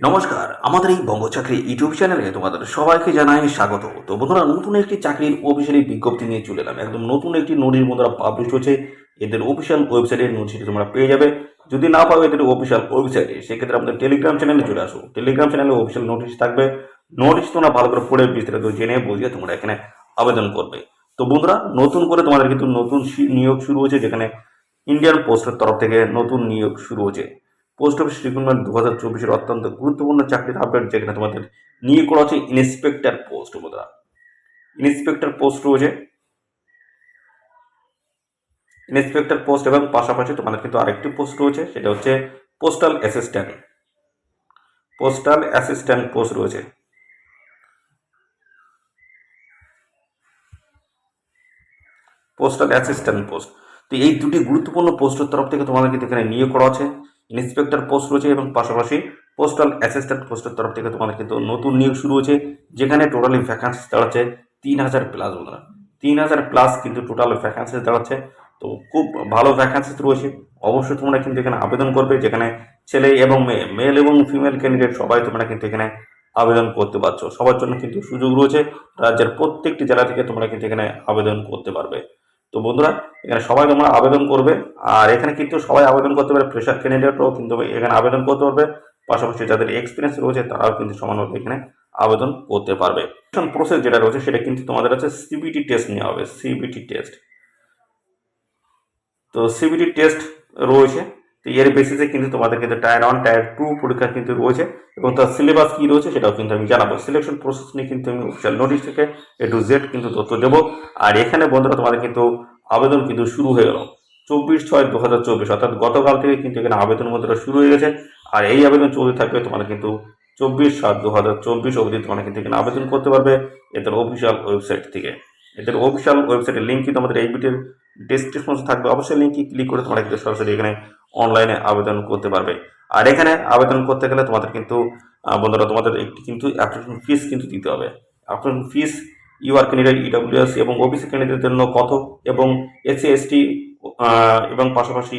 নমস্কার, আমাদের এই বঙ্গ চাকরি ইউটিউব চ্যানেলে তোমাদের সবাইকে জানাই স্বাগত। তো বন্ধুরা, নতুন একটি চাকরির অফিসিয়ালি বিজ্ঞপ্তি নিয়ে চলে এলাম। একদম নতুন একটি নোটিশ বন্ধুরা পাবলিশ হচ্ছে। এদের অফিসিয়াল ওয়েবসাইটের নোটিশটি তোমরা পেয়ে যাবে। যদি না পাও এদের অফিসিয়াল ওয়েবসাইটে, সেক্ষেত্রে আমাদের টেলিগ্রাম চ্যানেলে চলে আসো। টেলিগ্রাম চ্যানেলে অফিসিয়াল নোটিশ থাকবে। নোটিশ তোমরা ভালো করে পড়ে বিস্তারিত জেনে বুঝিয়ে তোমরা এখানে আবেদন করবে। তো বন্ধুরা, নতুন করে তোমাদের কিন্তু নতুন নিয়োগ শুরু হচ্ছে, যেখানে ইন্ডিয়ান পোস্টের তরফ থেকে নতুন নিয়োগ শুরু হচ্ছে। পোস্ট অফিস রিক্রুটমেন্ট 2024 অত্যন্ত গুরুত্বপূর্ণ চাকরির আপডেট, যেখানে তোমাদের নিয়োগ করা হচ্ছে ইন্সপেক্টর পোস্ট। বন্ধুরা, ইন্সপেক্টর পোস্ট রয়েছে, ইন্সপেক্টর পোস্ট এবং পাশাপাশি তোমাদের কিন্তু আরেকটি পোস্ট রয়েছে, সেটা হচ্ছে postal assistant. Postal assistant post রয়েছে। Postal assistant post. তো এই দুটি গুরুত্বপূর্ণ পোস্টের তরফ থেকে তোমাদের কিন্তু এখানে নিয়োগ করা আছে। ইন্সপেক্টর পোস্ট রয়েছে এবং পাশাপাশি পোস্টাল অ্যাসিস্ট্যান্ট পোস্টের তরফ থেকে তোমাদের কিন্তু নতুন নিয়োগ শুরু হচ্ছে, যেখানে টোটালি ভ্যাকান্সি দাঁড়াচ্ছে 3000 প্লাস। বন্ধুরা, 3000 প্লাস কিন্তু টোটাল ভ্যাকান্সি দাঁড়াচ্ছে। তো খুব ভালো ভ্যাকান্সি রয়েছে। অবশ্যই তোমরা কিন্তু এখানে আবেদন করবে, যেখানে ছেলে এবং মেয়ে, মেল এবং ফিমেল ক্যান্ডিডেট সবাই তোমরা কিন্তু এখানে আবেদন করতে পারছো। সবার জন্য কিন্তু সুযোগ রয়েছে। রাজ্যের প্রত্যেকটি জেলা থেকে তোমরা কিন্তু এখানে আবেদন করতে পারবে। তো বন্ধুরা, এখানে সবাই তোমরা আবেদন করবে। আর এখানে কিন্তু সবাই আবেদন করতে পারে, ফ্রেশার ক্যান্ডিডেটও কিন্তু এখানে আবেদন করতে পারবে। পাশাপাশি যাদের এক্সপিরিয়েন্স রয়েছে তারাও কিন্তু সমানভাবে এখানে আবেদন করতে পারবে। প্রসেস যেটা রয়েছে সেটা কিন্তু তোমাদের কাছে সিবিটি টেস্ট নেওয়া হবে, সিবিটি টেস্ট। তো সিবিটি টেস্ট রয়েছে। তো এর বেসিসে কিন্তু তোমাদের কিন্তু টায়ার 1 টায়ার 2 পরীক্ষা কিন্তু রয়েছে, এবং তার সিলেবাস কি রয়েছে সেটাও কিন্তু আমি জানাবো। সিলেকশন প্রসেস নিয়ে কিন্তু আমি অফিসিয়াল নোটিশ থেকে A to Z কিন্তু তথ্য দেবো। আর এখানে বন্ধুরা তোমাদের কিন্তু আবেদন কিন্তু শুরু হয়ে গেল 24/6/2024, অর্থাৎ গতকাল থেকে কিন্তু এখানে আবেদন বন্ধুরা শুরু হয়ে গেছে। আর এই আবেদন চলতে থাকবে, তোমাদের কিন্তু 24/7/2024 অবধি তোমরা কিন্তু এখানে আবেদন করতে পারবে এদের অফিসিয়াল ওয়েবসাইট থেকে। এদের অফিসিয়াল ওয়েবসাইটের লিঙ্ক কিন্তু আমাদের এই ভিডিওর ডেসক্রিপশনে থাকবে। অবশ্যই লিঙ্কে ক্লিক করে তোমরা কিন্তু সরাসরি এখানে অনলাইনে আবেদন করতে পারবে। আর এখানে আবেদন করতে গেলে তোমাদের কিন্তু বন্ধুরা তোমাদের একটি কিন্তু অ্যাপ্লিকেশন ফিস কিন্তু দিতে হবে। Application fees UR candidate, EWS এবং ওবিসি ক্যান্ডিডেটের জন্য কত, এবং এসসি এসটি এবং পাশাপাশি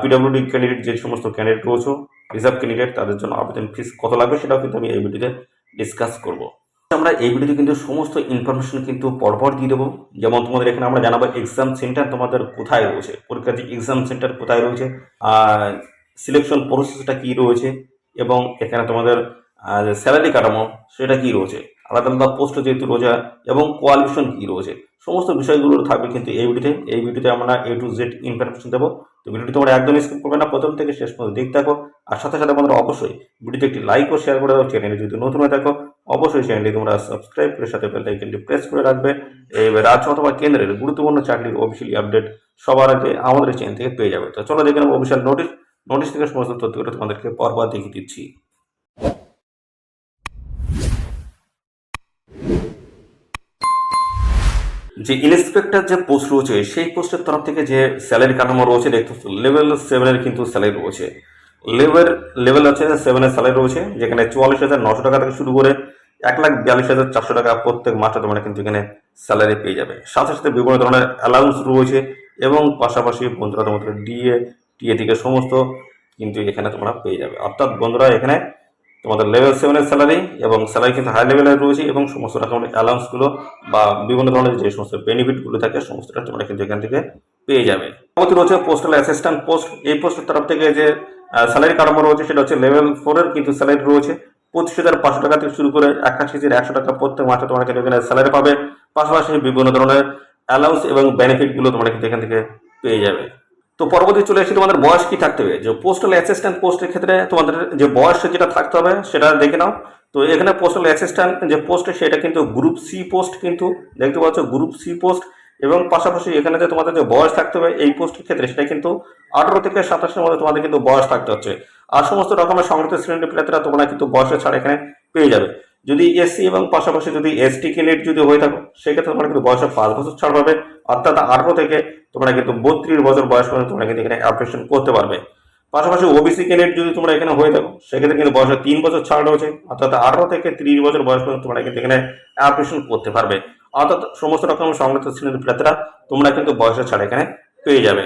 পিডব্লিউডি ক্যান্ডিডেট, যে সমস্ত ক্যান্ডিডেট রয়েছে রিজার্ভ ক্যান্ডিডেট, তাদের জন্য আবেদন ফিস কত লাগবে সেটাও কিন্তু আমি এই ভিডিওতে ডিসকাস করব। আমরা এই ভিডিওতে কিন্তু সমস্ত ইনফরমেশন কিন্তু পরপর দিয়ে দেবো। যেমন তোমাদের এখানে আমরা জানাবো এক্সাম সেন্টার তোমাদের কোথায় রয়েছে, পরীক্ষার যে এক্সাম সেন্টার কোথায় রয়েছে, সিলেকশন প্রসেসটা কী রয়েছে, এবং এখানে তোমাদের স্যালারি কাঠামো সেটা কী রয়েছে, আলাদা আলাদা পোস্ট যেহেতু রয়েছে, এবং কোয়ালিফিকেশন কী রয়েছে, সমস্ত বিষয়গুলো থাকবে কিন্তু এই ভিডিওতে আমরা A to Z ইনফরমেশন দেবো। তো ভিডিওটি তোমরা একদম স্কিপ করবে না, প্রথম থেকে শেষ পর্যন্ত দেখতে থাকো। আর সাথে সাথে বন্ধুরা অবশ্যই ভিডিওতে একটি লাইক ও শেয়ার করে দাও। চ্যানেলে যদি নতুন হয়ে থাকো অবশ্যই চ্যানেলটি তোমরা সাবস্ক্রাইব করে সাথে বেল আইকনটি প্রেস করে রাখবে। এই রাজ্য অথবা কেন্দ্রের গুরুত্বপূর্ণ চাকরির অফিসিয়ালি আপডেট সবার আগে আমাদের চ্যানেল থেকে পেয়ে যাবে। তো চলো দেখে নেবো অফিসিয়াল নোটিশ থেকে সমস্ত তথ্যগুলো তোমাদেরকে পরপর দেখিয়ে দিচ্ছি। যে ইন্সপেক্টর যে পোস্ট রয়েছে সেই পোস্টের তরফ থেকে যে স্যালারি কাঠামো রয়েছে দেখতে লেভেল 7-এর কিন্তু স্যালারি রয়েছে। লেভেল আছে 7-এর স্যালারি রয়েছে, যেখানে 44,900 টাকা থেকে শুরু করে 1,42,400 টাকা প্রত্যেক মাসে তোমরা কিন্তু এখানে স্যালারি পেয়ে যাবে। সাথে সাথে বিভিন্ন ধরনের অ্যালাউন্স রয়েছে, এবং পাশাপাশি বন্ধুরা তোমাদের টিএ থেকে সমস্ত কিন্তু এখানে তোমরা পেয়ে যাবে। অর্থাৎ বন্ধুরা এখানে তোমাদের লেভেল 7-এর স্যালারি, এবং স্যালারি কিন্তু হাই লেভেলের রয়েছে, এবং সমস্ত রকমের অ্যালাউন্সগুলো বা বিভিন্ন ধরনের যে সমস্ত বেনিফিটগুলো থাকে সমস্তটা তোমরা কিন্তু এখান থেকে পেয়ে যাবে। পরবর্তী রয়েছে পোস্টাল অ্যাসিস্ট্যান্ট পোস্ট। এই পোস্টের তরফ থেকে যে স্যালারি কাঠামো রয়েছে সেটা হচ্ছে লেভেল 4-এর কিন্তু স্যালারি রয়েছে 25,500 টাকা থেকে শুরু করে 81,100 টাকা প্রত্যেক মাসে তোমরা কিন্তু এখানে স্যালারি পাবে। পাশাপাশি বিভিন্ন ধরনের অ্যালাউন্স এবং বেনিফিটগুলো তোমরা কিন্তু এখান থেকে পেয়ে যাবে। তো পরবর্তী চলে এসে তোমাদের বয়স কি থাকতে হবে। যে পোস্টাল অ্যাসিস্ট্যান্ট পোস্টের ক্ষেত্রে তোমাদের যে বয়স যেটা থাকতে হবে সেটা দেখে নাও। তো এখানে পোস্টাল অ্যাসিস্ট্যান্ট যে পোস্ট সেটা কিন্তু গ্রুপ সি পোস্ট, কিন্তু দেখতে পাচ্ছ গ্রুপ সি পোস্ট। এবং পাশাপাশি এখানে যে তোমাদের যে বয়স থাকতে হবে এই পোস্টের ক্ষেত্রে সেটা কিন্তু 18 থেকে 27-এর মধ্যে তোমাদের কিন্তু বয়স থাকতে হচ্ছে। আর সমস্ত রকমের সংগঠিত শ্রেণীর প্রার্থীরা তোমরা কিন্তু বয়সের ছাড় এখানে পেয়ে যাবে। যদি এসসি এবং পাশাপাশি যদি এসটি ক্যান্ডিডেট যদি হয়ে থাকো সেক্ষেত্রে তোমরা কিন্তু বয়সে 5 বছর ছাড় পাবে। অর্থাৎ 18 থেকে তোমরা কিন্তু 32 বছর বয়স পর্যন্ত তোমরা কিন্তু এখানে অ্যাপ্লিকেশন করতে পারবে। পাশাপাশি ওবিসি ক্যান্ডিডেট যদি তোমরা এখানে হয়ে থাকো সেক্ষেত্রে কিন্তু বয়সে 3 বছর ছাড় রয়েছে। অর্থাৎ 18 থেকে 30 বছর বয়স পর্যন্ত তোমরা কিন্তু এখানে অ্যাপ্লিকেশন করতে পারবে। অর্থাৎ সমস্ত রকমের সংগঠিত শ্রেণীর প্রার্থীরা তোমরা কিন্তু বয়সের ছাড় এখানে পেয়ে যাবে।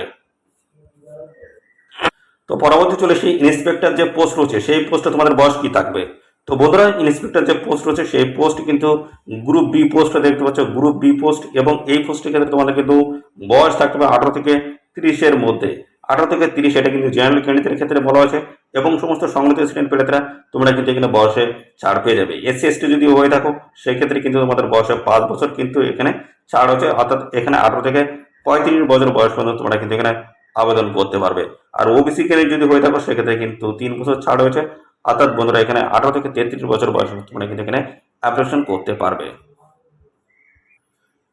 তো পরবর্তী চলে সেই ইন্সপেক্টর যে পোস্ট রয়েছে সেই পোস্টে তোমাদের বয়স কি থাকবে। তো বন্ধুরা ইন্সপেক্টর যে পোস্ট রয়েছে সেই পোস্ট কিন্তু গ্রুপ বি পোস্টে দেখতে পাচ্ছ, গ্রুপ বি পোস্ট, এবং এই পোস্টের ক্ষেত্রে তোমাদের কিন্তু বয়স থাকতে হবে 18 থেকে 30-এর মধ্যে। 18 থেকে 30 এটা কিন্তু জেনারেল ক্যান্ডিডেটের ক্ষেত্রে বলা হয়েছে, এবং সমস্ত সংগঠিত স্টুডেন্ট প্রার্থীরা তোমরা কিন্তু এখানে বয়সে ছাড় পেয়ে যাবে। এসসি এসটি যদি হয়ে থাকো সেই ক্ষেত্রে কিন্তু তোমাদের বয়সে 5 বছর কিন্তু এখানে ছাড় হচ্ছে, অর্থাৎ এখানে 18 থেকে 35 বছর বয়স পর্যন্ত তোমরা কিন্তু এখানে আবেদন করতে পারবে। আর ওবিসি ক্যান্ডিডেট যদি হয়ে থাকো সেক্ষেত্রে কিন্তু 3 বছর ছাড় হয়েছে, অর্থাৎ বন্ধুরা এখানে 18 থেকে 33 বছর বয়স তোমরা কিন্তু এখানে অ্যাপ্লিকেশন করতে পারবে।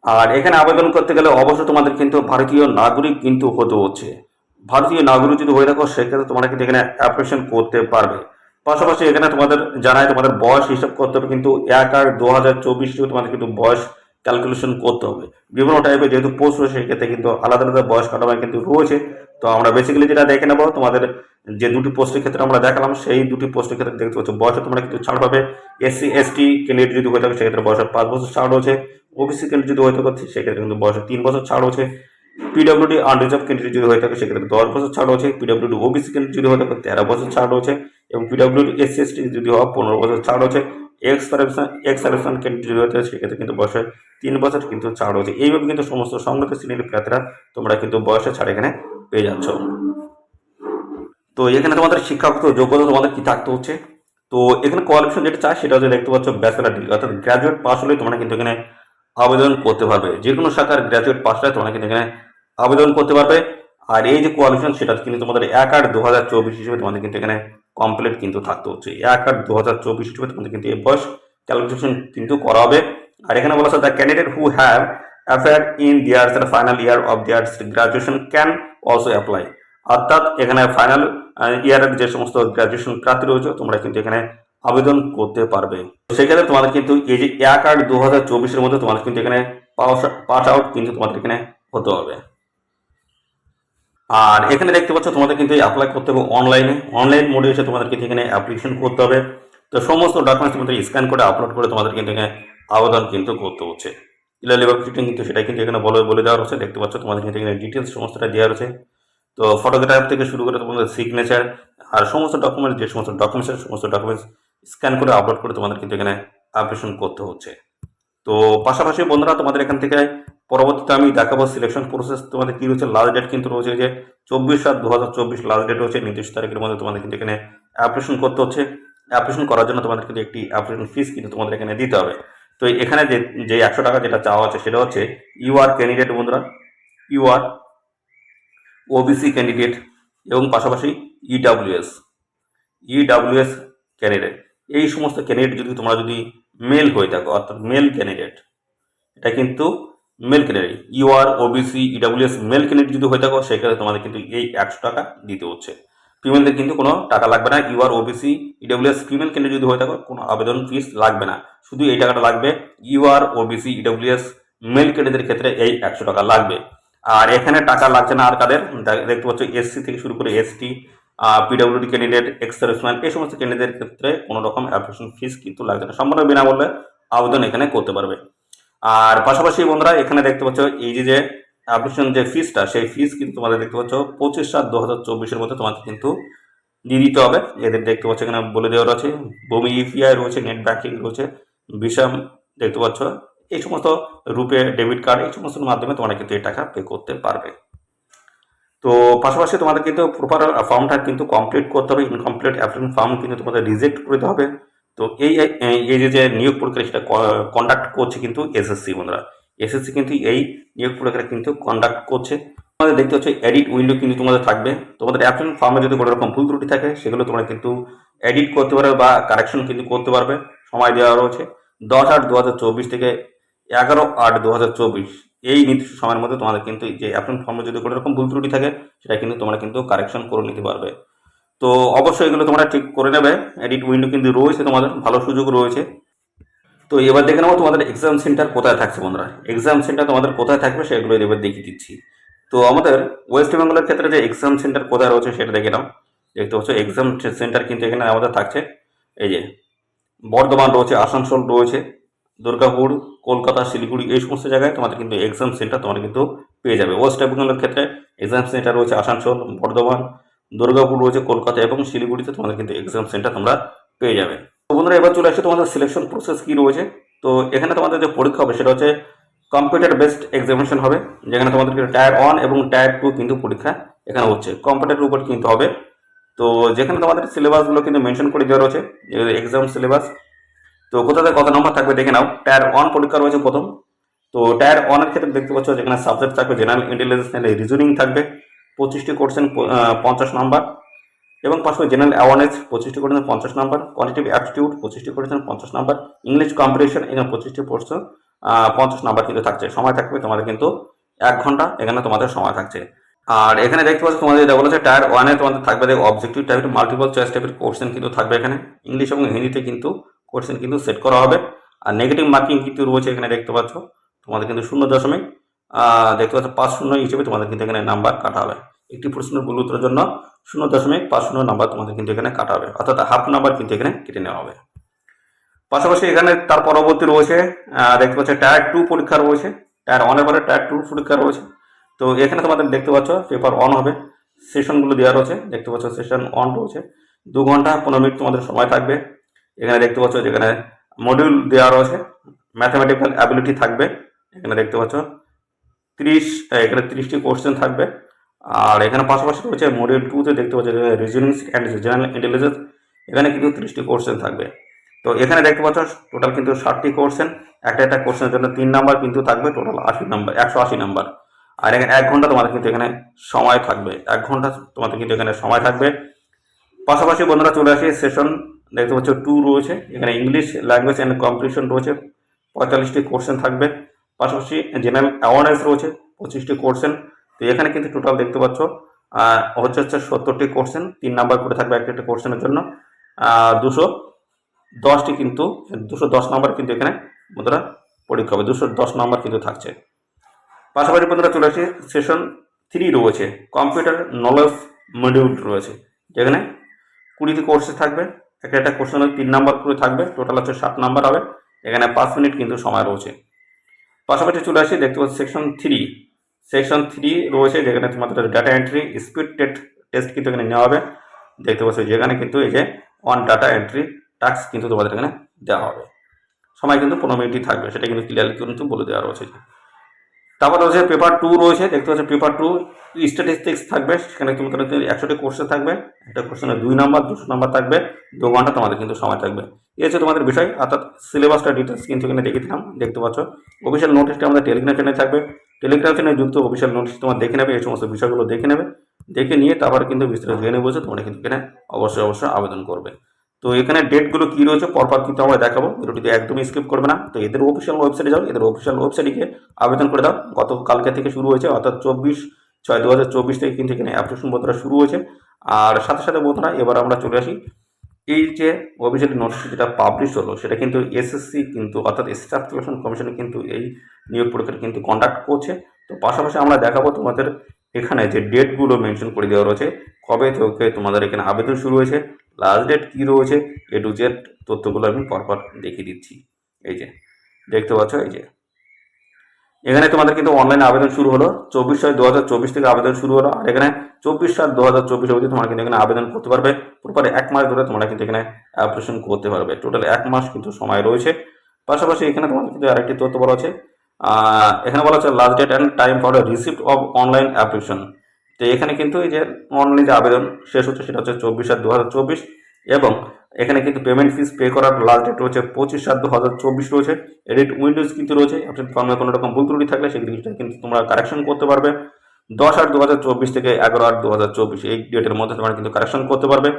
আর এখানে আবেদন করতে গেলে অবশ্যই তোমাদের কিন্তু ভারতীয় নাগরিক কিন্তু হতে হচ্ছে। ভারতীয় নাগরিক যদি হয়ে থাকো সেক্ষেত্রে তোমরা কিন্তু এখানে অ্যাপ্লিকেশন করতে পারবে। পাশাপাশি এখানে তোমাদের জানায় তোমাদের বয়স হিসাব করতে হবে কিন্তু 1/8/2024 থেকে তোমাদের কিন্তু বয়স ক্যালকুলেশন করতে হবে। বিভিন্ন টাইপের যেহেতু পোস্ট রয়েছে সেক্ষেত্রে কিন্তু আলাদা আলাদা বয়স কাঠামো কিন্তু রয়েছে। তো আমরা বেসিক্যালি যেটা দেখে নেবো, তোমাদের যে দুটি পোস্টের ক্ষেত্রে আমরা দেখালাম সেই দুটি পোস্টের ক্ষেত্রে দেখতে পাচ্ছ বয়সে তোমরা কিন্তু ছাড় পাবে। এসসি এসটি ক্যান্ডিডেট যদি হয়ে থাকে সেক্ষেত্রে বয়সে 5 বছর ছাড় রয়েছে। ওবিসি ক্যান্ডিডেট যদি হয়ে থাকে সেক্ষেত্রে কিন্তু বয়সে 3 বছর ছাড় রয়েছে। পিডব্লিউডি আনরিজার্ভ ক্যান্ডিডেট যদি হয়ে থাকে সেক্ষেত্রে 10 বছর ছাড় রয়েছে। পিডব্লিউডি ওবিসি ক্যান্ডিডেট যদি হয়ে থাকে 13 বছর ছাড় রয়েছে, এবং পিডব্লিউডি এসসি এসটি যদি হয় 15 বছর ছাড় রয়েছে। এক্স সার্ভিসম্যান ক্যান্ডিডেট যদি হয়ে থাকে সেক্ষেত্রে কিন্তু বয়সে 3 বছর কিন্তু ছাড় রয়েছে। এইভাবে কিন্তু সমস্ত সংগঠিত শ্রেণীর প্রার্থীরা তোমরা কিন্তু বয়সে ছাড় এখানে পেয়ে যাচ্ছ। তো এখানে তোমাদের শিক্ষাগত যোগ্যতা তোমাদের কি থাকতে হচ্ছে, তো এখানে কোয়ালিফিকেশন যেটা চায় সেটা হচ্ছে দেখতে পাচ্ছ ব্যাচেলার ডিগ্রি, অর্থাৎ গ্র্যাজুয়েট পাস হলে তোমরা কিন্তু এখানে আবেদন করতে পারবে। যে কোনো শাখার গ্র্যাজুয়েট পাস হলে তোমরা কিন্তু এখানে আবেদন করতে পারবে। আর এই যে কোয়ালিফিকেশন সেটা কিন্তু তোমাদের 1/8/2024 হিসেবে তোমাদের কিন্তু এখানে কমপ্লিট কিন্তু থাকতে হচ্ছে। 1/8/2024 হিসেবে তোমাদের কিন্তু এই বয়স ক্যালকুলেশন কিন্তু করা হবে। আর এখানে বলা হচ্ছে the candidate who have appeared in their final year of their graduation can also apply, অর্থাৎ এখানে ফাইনাল ইয়ারের যে সমস্ত গ্রাজুয়েশন প্রার্থী রয়েছে তোমরা কিন্তু এখানে আবেদন করতে পারবে। সেক্ষেত্রে তোমাদের কিন্তু এই যে 1/8/2024 মধ্যে তোমাদের কিন্তু এখানে পাস আউট কিন্তু তোমাদের এখানে হতে হবে। আর এখানে দেখতে পাচ্ছ তোমাদের কিন্তু অ্যাপ্লাই করতে হবে অনলাইন মোডে এসে তোমাদের কিন্তু এখানে অ্যাপ্লিকেশন করতে হবে। তো সমস্ত ডকুমেন্টস তোমাদের স্ক্যান করে আপলোড করে তোমাদের কিন্তু এখানে আবেদন কিন্তু করতে হচ্ছে। লেবার ফিটিং কিন্তু সেটাই কিন্তু এখানে বলে দেওয়া হচ্ছে। দেখতে পাচ্ছ তোমাদের কিন্তু এখানে ডিটেলস সমস্তটা দেওয়া রয়েছে। তো ফটোগ্রাফ থেকে শুরু করে তোমাদের সিগনেচার আর সমস্ত ডকুমেন্টস, যে সমস্ত ডকুমেন্টস স্ক্যান করে আপলোড করে তোমাদের কিন্তু এখানে অ্যাপ্লিকেশন করতে হচ্ছে। তো পাশাপাশি বন্ধুরা তোমাদের এখান থেকে পরবর্তীতে আমি দেখাবো সিলেকশন প্রসেস তোমাদের কি রয়েছে। লাস্ট ডেট কিন্তু রয়েছে যে 24/7/2024 লাস্ট ডেট রয়েছে। নির্দিষ্ট তারিখের মধ্যে তোমাদের কিন্তু এখানে অ্যাপ্লিকেশন করতে হচ্ছে। অ্যাপ্লিকেশন করার জন্য তোমাদের কিন্তু একটি অ্যাপ্লিকেশন ফিস কিন্তু তোমাদের এখানে দিতে হবে। তো এখানে যে 100 টাকা যেটা চাওয়া হচ্ছে সেটা হচ্ছে ইউআর ক্যান্ডিডেট বন্ধুরা, ইউআর ওবিসি ক্যান্ডিডেট, এবং পাশাপাশি ইডাব্লিউএস ক্যান্ডিডেট। এই সমস্ত ক্যান্ডিডেট তোমরা যদি মেল হয়ে থাকো, অর্থাৎ মেল ক্যান্ডিডেট, এটা কিন্তু male candidate UR OBC EWS male candidate যদি হয়ে থাকো সেক্ষেত্রে তোমাদের কিন্তু এই 100 টাকা দিতে হচ্ছে। ফিমেলদের কিন্তু কোনো টাকা লাগবে না। UR OBC EWS female candidate যদি হয়ে থাকো কোনো আবেদন ফিস লাগবে না, শুধু এই টাকাটা লাগবে। ইউআর ওবিসি ইডাব্লিউএস মেল ক্যান্ডিডেটের ক্ষেত্রে এই 100 টাকা লাগবে। আর এখানে টাকা লাগছে না আর কাদের, দেখতে পাচ্ছ এসসি থেকে শুরু করে ST, PWD candidate, ex serviceman, এই সমস্ত ক্যান্ডিডেটের ক্ষেত্রে কোনো রকম অ্যাপ্লিকেশন ফিস কিন্তু লাগছে না, সম্পূর্ণ বিনামূল্যে আবেদন এখানে করতে পারবে। আর পাশাপাশি বন্ধুরা এখানে দেখতে পাচ্ছ এই যে অ্যাপ্লিকেশন যে ফিসটা সেই ফিস কিন্তু তোমাদের দেখতে পাচ্ছ 25/7/2024 মধ্যে তোমাকে কিন্তু দিয়ে দিতে হবে। এদের দেখতে পাচ্ছ এখানে বলে দেওয়া রয়েছে ভূমি ইউপিআই রয়েছে, নেট ব্যাংকিং রয়েছে, ভিসা দেখতে পাচ্ছ, এই সমস্ত রূপে ডেবিট কার্ড, এই সমস্ত মাধ্যমে তোমরা কিন্তু এই টাকা পে করতে পারবে। তো পাশাপাশি তোমাদের কিন্তু প্রপার ফর্মটা কিন্তু কমপ্লিট করতে হবে। ইনকমপ্লিট অ্যাপ্লিকেশন ফর্ম কিন্তু তোমাদের রিজেক্ট করে দিতে হবে। তো এই যে নিয়োগ প্রক্রিয়া সেটা কন্ডাক্ট করছে কিন্তু এসএসসি বন্ধুরা। এসএসসি কিন্তু এই নিয়োগ প্রক্রিয়া কিন্তু কন্ডাক্ট করছে। তোমাদের দেখতে হচ্ছে এডিট উইন্ডো কিন্তু তোমাদের থাকবে। তোমাদের অ্যাপ্লিকেশন ফর্মে যদি কোনো রকম ভুল ত্রুটি থাকে সেগুলো তোমরা কিন্তু এডিট করতে পারবে বা কারেকশন কিন্তু করতে পারবে। সময় দেওয়া রয়েছে 10/8/2024 থেকে 11/8/2024 এই নির্দিষ্ট সময়ের মধ্যে তোমাদের কিন্তু যে অ্যাপ্লিকেশন ফর্মে যদি কোনো রকম ভুল ত্রুটি থাকে সেটা কিন্তু তোমরা কিন্তু কারেকশন করে নিতে পারবে। তো অবশ্যই এগুলো তোমরা ঠিক করে নেবে। এডিট উইন্ডো কিন্তু রয়েছে, তোমাদের ভালো সুযোগ রয়েছে। তো এবার দেখে নেবো তোমাদের এক্সাম সেন্টার কোথায় থাকছে বন্ধুরা। এক্সাম সেন্টার তোমাদের কোথায় থাকবে সেগুলো এবার দেখিয়ে দিচ্ছি। তো আমাদের ওয়েস্ট বেঙ্গলের ক্ষেত্রে যে এক্সাম সেন্টার কোথায় রয়েছে সেটা দেখে নাও। দেখতে পাচ্ছ এক্সাম সেন্টার কিন্তু এখানে আমাদের থাকছে এই যে বর্ধমান রয়েছে, আসানসোল রয়েছে, দুর্গাপুর, কলকাতা, শিলিগুড়ি, এই সমস্ত জায়গায় তোমাদের কিন্তু এক্সাম সেন্টার তোমরা কিন্তু পেয়ে যাবে। ওয়েস্ট বেঙ্গলের ক্ষেত্রে এক্সাম সেন্টার রয়েছে আসানসোল, বর্ধমান, দুর্গাপুর রয়েছে, কলকাতা এবং শিলিগুড়িতে তোমাদের কিন্তু এক্সাম সেন্টার তোমরা পেয়ে যাবে। তো বন্ধুরা এবার চলে আসছে তোমাদের সিলেকশন প্রসেস কী রয়েছে। তো এখানে তোমাদের যে পরীক্ষা হবে সেটা হচ্ছে কম্পিউটার বেসড এক্সামিনেশন হবে, যেখানে তোমাদের টায়ার 1 এবং টায়ার 2 কিন্তু পরীক্ষা এখানে হচ্ছে, কম্পিউটারের উপর কিন্তু হবে। তো যেখানে তোমাদের সিলেবাসগুলো কিন্তু মেনশন করে দেওয়া রয়েছে, এক্সাম সিলেবাস। তো কোথাতে কত নম্বর থাকবে দেখে নাও। টায়ার 1 পরীক্ষা রয়েছে প্রথম। তো টায়ার 1 এর ক্ষেত্রে দেখতে পাচ্ছ যেখানে সাবজেক্ট থাকবে জেনারেল ইন্টেলিজেন্স এন্ড রিজনিং থাকবে 25টি কোশ্চেন 50 নাম্বার, এবং পাশাপাশি জেনারেল অ্যাওয়ারনেস 25টি কোশ্চেন 50 নাম্বার, কোয়ান্টিটিভ অ্যাপটিটিউড 25টি কোশ্চেন 50 নাম্বার, ইংলিশ কম্পিটিশন এখানে 25টি কোশ্চেন 50 নাম্বার কিন্তু থাকছে। সময় থাকবে তোমাদের কিন্তু 1 ঘন্টা এখানে তোমাদের সময় থাকছে। আর এখানে দেখতে পাচ্ছ তোমাদের যেটা বলেছে টায়ার 1 এ তোমাদের থাকবে অবজেক্টিভ টাইপের মাল্টিপল চয়েস টাইপের কোশ্চেন কিন্তু থাকবে এখানে, ইংলিশ এবং হিন্দিতে কিন্তু কোশ্চেন কিন্তু সেট করা হবে। আর নেগেটিভ মার্কিং কিন্তু রয়েছে এখানে দেখতে পাচ্ছ তোমাদের কিন্তু 0 দেখতে পাচ্ছ 5 হিসেবে তোমাদের কিন্তু এখানে নাম্বার কাটা হবে। একটি প্রশ্নের ভুল উত্তরের জন্য 0.50 নাম্বার তোমাদের কিন্তু এখানে কাটা হবে, অর্থাৎ হাফ নাম্বার কিন্তু এখানে কেটে নেওয়া হবে। পাশাপাশি এখানে তার পরবর্তী রয়েছে দেখতে পাচ্ছ টায়ার 2 পরীক্ষা রয়েছে, টায়ার 1 এর পরে টায়ার 2 পরীক্ষা রয়েছে। তো এখানে তোমাদের দেখতে পাচ্ছ পেপার 1 হবে, সেশনগুলো দেওয়া রয়েছে, দেখতে পাচ্ছ সেশন 1 রয়েছে 2 ঘন্টা 15 মিনিট তোমাদের সময় থাকবে। এখানে দেখতে পাচ্ছ যেখানে মডিউল দেওয়া রয়েছে, ম্যাথামেটিক্যাল অ্যাবিলিটি থাকবে, এখানে দেখতে পাচ্ছ 30টি কোশ্চেন থাকবে। আর এখানে পাশাপাশি রয়েছে মডিউল 2তে দেখতে পাচ্ছ রিজনিং অ্যান্ড জেনারেল ইন্টেলিজেন্স, এখানে কিন্তু 30টি কোশ্চেন থাকবে। তো এখানে দেখতে পাচ্ছ টোটাল কিন্তু 60টি কোশ্চেন, একটা কোশ্চেনের জন্য 3 নাম্বার কিন্তু থাকবে, টোটাল 180 নাম্বার। আর এখানে 1 ঘন্টা তোমাদের কিন্তু এখানে সময় থাকবে, 1 ঘন্টা তোমাদের কিন্তু এখানে সময় থাকবে। পাশাপাশি বন্ধুরা চলে আসি সেশন দেখতে পাচ্ছ 2 রয়েছে, এখানে ইংলিশ ল্যাঙ্গুয়েজ অ্যান্ড কম্পিটিশন রয়েছে 45টি কোশ্চেন থাকবে, পাশাপাশি জেনারেল অ্যাওয়ারনেস রয়েছে 25টি কোশ্চেন। তো এখানে কিন্তু টোটাল দেখতে পাচ্ছ হচ্ছে 70টি কোশ্চেন, 3 নাম্বার করে থাকবে একটা কোশ্চেনের জন্য, 210টি কিন্তু 210 নাম্বার কিন্তু এখানে বন্ধুরা পরীক্ষা হবে, 210 নাম্বার কিন্তু থাকছে। পাশাপাশি বন্ধুরা চলে আসি সেশন 3 রয়েছে, কম্পিউটার নলেজ মডিউল রয়েছে, যেখানে 20টি কোর্সে থাকবে, একটা কোশ্চেনের 3 নাম্বার করে থাকবে, টোটাল হচ্ছে 60 নাম্বার হবে, এখানে 5 মিনিট কিন্তু সময় রয়েছে। পাশাপাশি চলে আসি দেখতে পাচ্ছি সেকশন 3 রয়েছে, যেখানে তোমাদের ডাটা এন্ট্রি স্পিড টেস্ট কিন্তু এখানে নেওয়া হবে, দেখতে পাচ্ছ যেখানে কিন্তু এই যে অন ডাটা এন্ট্রি টাস্ক কিন্তু তোমাদের এখানে দেওয়া হবে, সময় কিন্তু 15 মিনিটই থাকবে, সেটা কিন্তু ক্লিয়ারলি কিন্তু বলে দেওয়া রয়েছে। তারপর রয়েছে পেপার 2 রয়েছে, দেখতে পাচ্ছ পেপার 2 স্ট্যাটিস্টিক্স থাকবে, সেখানে তোমাদের 100টি কোশ্চেন থাকবে, একটা কোশ্চেনে 2 নাম্বার 200 নাম্বার থাকবে, 2 ঘন্টা তোমাদের কিন্তু সময় থাকবে। এই হচ্ছে তোমাদের বিষয়, অর্থাৎ সিলেবাসটা ডিটেলস কিন্তু এখানে দেখে দিলাম। দেখতে পাচ্ছ অফিসিয়াল নোটিশটা আমাদের টেলিগ্রাম চ্যানেলে থাকবে, টেলিগ্রাম চ্যানেলে যুক্ত অফিসিয়াল নোটিশ তোমার দেখে নেবে, এই সমস্ত বিষয়গুলো দেখে নেবে, দেখে নিয়ে তারপর কিন্তু বিস্তারিত জেনে বুঝে তোমরা কিন্তু এখানে অবশ্যই আবেদন করবে। তো এখানে ডেটগুলো কী রয়েছে পরপর কিন্তু আমরা দেখাবো, ভিডিওটিতে একদমই স্কিপ করবে না। তো এদের অফিসিয়াল ওয়েবসাইটে যাও, এদের অফিসিয়াল ওয়েবসাইটে গিয়ে আবেদন করে দাও। গতকালকে থেকে শুরু হয়েছে, অর্থাৎ 24/6/2024 থেকে কিন্তু এখানে অ্যাপ্লিকেশন পত্র শুরু হয়েছে। আর সাথে সাথে বন্ধুরা এবার আমরা চলে আসি, এই যে অফিসিয়াল নোটিশ যেটা পাবলিশ হলো সেটা কিন্তু এসএসসি কিন্তু অর্থাৎ স্টাফ সিলেকশন কমিশন কিন্তু এই নিয়োগ পরীক্ষা কিন্তু কন্ডাক্ট করছে। তো পাশাপাশি আমরা দেখাবো তোমাদের এখানে যে ডেটগুলো মেনশন করে দেওয়া রয়েছে, কবে থেকে তোমাদের এখানে আবেদন শুরু হয়েছে, লাস্ট ডেট কী রয়েছে, A to Z তথ্যগুলো আমি পরপর দেখিয়ে দিচ্ছি। এই যে দেখতে পাচ্ছ, এই যে এখানে তোমাদের কিন্তু অনলাইনে আবেদন শুরু হলো 24/6/2024 থেকে আবেদন শুরু হলো। আর এখানে 24/7/2024 অবধি তোমরা কিন্তু এখানে আবেদন করতে পারবে, পুরোপুরি 1 মাস ধরে তোমরা কিন্তু এখানে অ্যাপ্লিকেশন করতে পারবে, টোটাল 1 মাস কিন্তু সময় রয়েছে। পাশাপাশি এখানে তোমাদের কিন্তু আরেকটি তথ্য বলা আছে, এখানে বলা আছে last date and time for receipt of online application. তো এখানে কিন্তু এই যে অনলাইনে যে আবেদন শেষ হচ্ছে সেটা হচ্ছে 24/7/2024, এবং এখানে কিন্তু পেমেন্ট ফিস পে করার লাস্ট ডেট রয়েছে 25/7/2024 রয়েছে। এডিট উইন্ডোজ কিন্তু রয়েছে, আপনার ফর্মে কোনো রকম ভুল ত্রুটি থাকলে সেগুলি কিন্তু তোমরা কারেকশন করতে পারবে। 10/8/2024 থেকে 11/8/2024 এই ডেটের মধ্যে তোমরা কিন্তু কারেকশন করতে পারবে।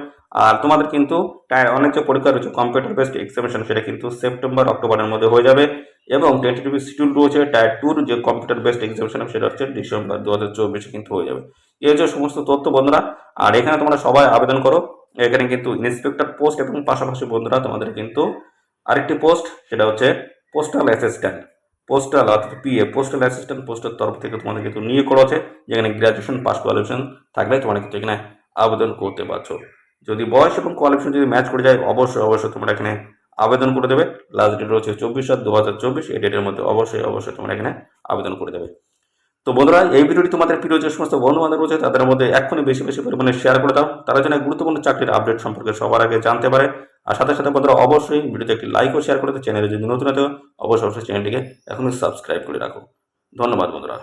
আর তোমাদের কিন্তু অনেক যে পরীক্ষা রয়েছে কম্পিউটার বেসড এক্সামিনেশন সেটা কিন্তু সেপ্টেম্বর-অক্টোবরের মধ্যে হয়ে যাবে, এবং টেন্টেটিভ শিডিউল রয়েছে টায়ার 2 যে কম্পিউটার বেসড এক্সামিনেশন সেটা হচ্ছে ডিসেম্বর 2024 কিন্তু হয়ে যাবে। এই হচ্ছে সমস্ত তথ্য বন্ধুরা। আর এখানে তোমরা সবাই আবেদন করো, এখানে কিন্তু ইন্সপেক্টর পোস্ট এবং পাশাপাশি বন্ধুরা তোমাদের কিন্তু আরেকটি পোস্ট, সেটা হচ্ছে পোস্টাল অ্যাসিস্ট্যান্ট, পোস্টাল অর্থাৎ PA পোস্টাল অ্যাসিস্ট্যান্ট পোস্টের তরফ থেকে তোমাদের কিন্তু নিয়োগ করা হচ্ছে, যেখানে গ্র্যাজুয়েশন পাস কোয়ালিফিকেশন থাকলে তোমরা কিন্তু এখানে আবেদন করতে পারছো। যদি বয়স এবং কোয়ালিফিকেশন যদি ম্যাচ করে যায় অবশ্যই তোমরা এখানে আবেদন করে দেবে। লাস্ট ডেট রয়েছে 24/7/2024, এই ডেটের মধ্যে অবশ্যই তোমরা এখানে আবেদন করে দেবে। তো বন্ধুরা, এই ভিডিওটি তোমাদের প্রিয় যে সমস্ত বন্ধু বান্ধব রয়েছে তাদের মধ্যে এক্ষুনি বেশি বেশি পরিমাণে শেয়ার করে দাও, তারা যেন গুরুত্বপূর্ণ চাকরির আপডেট সম্পর্কে সবার আগে জানতে পারে। আর সাথে সাথে বন্ধুরা অবশ্যই ভিডিওতে একটি লাইক ও শেয়ার করে দাও। চ্যানেলে যদি নতুন হতে অবশ্যই চ্যানেলটিকে এখনই সাবস্ক্রাইব করে রাখো। ধন্যবাদ বন্ধুরা।